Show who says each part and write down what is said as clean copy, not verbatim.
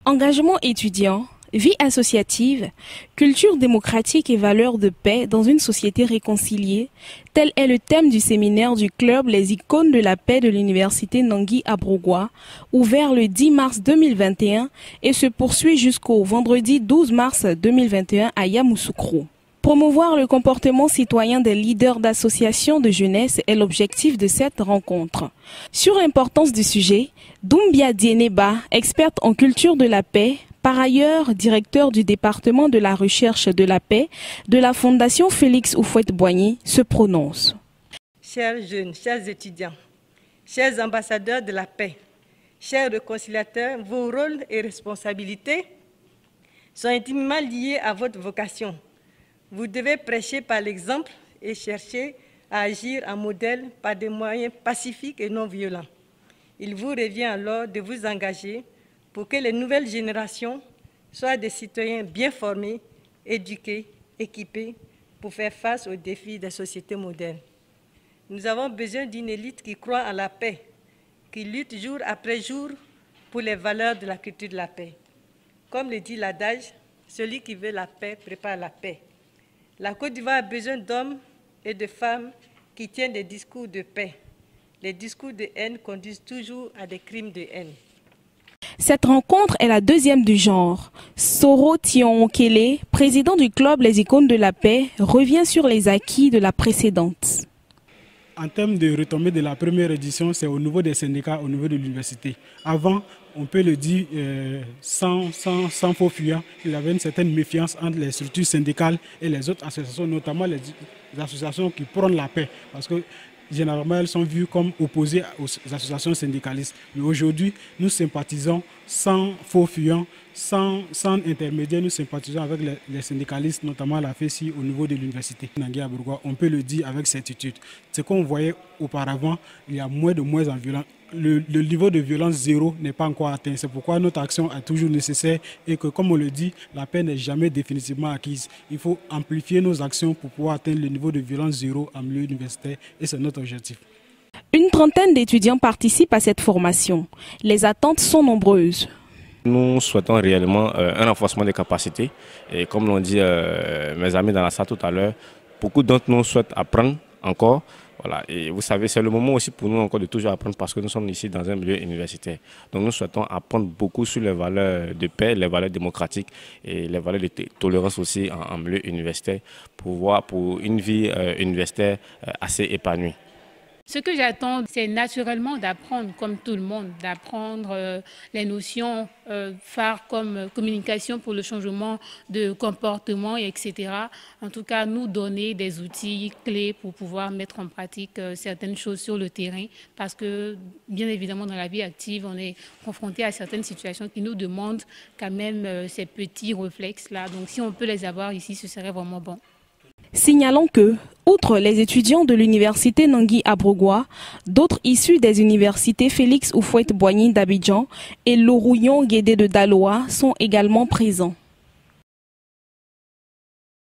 Speaker 1: Engagement étudiant, vie associative, culture démocratique et valeurs de paix dans une société réconciliée, tel est le thème du séminaire du club Les icônes de la paix de l'université Nangui à Brougua, ouvert le 10 mars 2021 et se poursuit jusqu'au vendredi 12 mars 2021 à Yamoussoukro. Promouvoir le comportement citoyen des leaders d'associations de jeunesse est l'objectif de cette rencontre. Sur l'importance du sujet, Doumbia Dieneba, experte en culture de la paix, par ailleurs directeur du département de la recherche de la paix de la Fondation Félix Houphouët-Boigny, se prononce.
Speaker 2: Chers jeunes, chers étudiants, chers ambassadeurs de la paix, chers réconciliateurs, vos rôles et responsabilités sont intimement liés à votre vocation. Vous devez prêcher par l'exemple et chercher à agir en modèle par des moyens pacifiques et non violents. Il vous revient alors de vous engager pour que les nouvelles générations soient des citoyens bien formés, éduqués, équipés pour faire face aux défis des sociétés modernes. Nous avons besoin d'une élite qui croit en la paix, qui lutte jour après jour pour les valeurs de la culture de la paix. Comme le dit l'adage, celui qui veut la paix prépare la paix. La Côte d'Ivoire a besoin d'hommes et de femmes qui tiennent des discours de paix. Les discours de haine conduisent toujours à des crimes de haine.
Speaker 1: Cette rencontre est la deuxième du genre. Soro Tion-Okele, président du club Les icônes de la paix, revient sur les acquis de la précédente.
Speaker 3: En termes de retombées de la première édition, c'est au niveau des syndicats, au niveau de l'université. Avant, on peut le dire sans faux fuyant, il y avait une certaine méfiance entre les structures syndicales et les autres associations, notamment les associations qui prônent la paix. Parce que généralement, elles sont vues comme opposées aux associations syndicalistes. Mais aujourd'hui, nous sympathisons sans faux fuyant, sans intermédiaire, nous sympathisons avec les syndicalistes, notamment la FESI au niveau de l'université Nangui à Brougua. On peut le dire avec certitude. Ce qu'on voyait auparavant, il y a moins en violence. Le niveau de violence zéro n'est pas encore atteint. C'est pourquoi notre action est toujours nécessaire et que, comme on le dit, la paix n'est jamais définitivement acquise. Il faut amplifier nos actions pour pouvoir atteindre le niveau de violence zéro en milieu universitaire et c'est notre objectif.
Speaker 1: Une trentaine d'étudiants participent à cette formation. Les attentes sont nombreuses.
Speaker 4: Nous souhaitons réellement un renforcement des capacités et comme l'ont dit mes amis dans la salle tout à l'heure, beaucoup d'entre nous souhaitent apprendre encore. Voilà. Et vous savez, c'est le moment aussi pour nous encore de toujours apprendre parce que nous sommes ici dans un milieu universitaire. Donc nous souhaitons apprendre beaucoup sur les valeurs de paix, les valeurs démocratiques et les valeurs de tolérance aussi en milieu universitaire pour une vie universitaire assez épanouie.
Speaker 5: Ce que j'attends, c'est naturellement d'apprendre, comme tout le monde, d'apprendre les notions phares comme communication pour le changement de comportement, etc. En tout cas, nous donner des outils clés pour pouvoir mettre en pratique certaines choses sur le terrain. Parce que, bien évidemment, dans la vie active, on est confronté à certaines situations qui nous demandent quand même ces petits réflexes-là. Donc, si on peut les avoir ici, ce serait vraiment bon.
Speaker 1: Signalons que, outre les étudiants de l'université Nangui à Brougua, d'autres issus des universités Félix Houphouët-Boigny d'Abidjan et Lorouyon Guédé de Daloa sont également présents.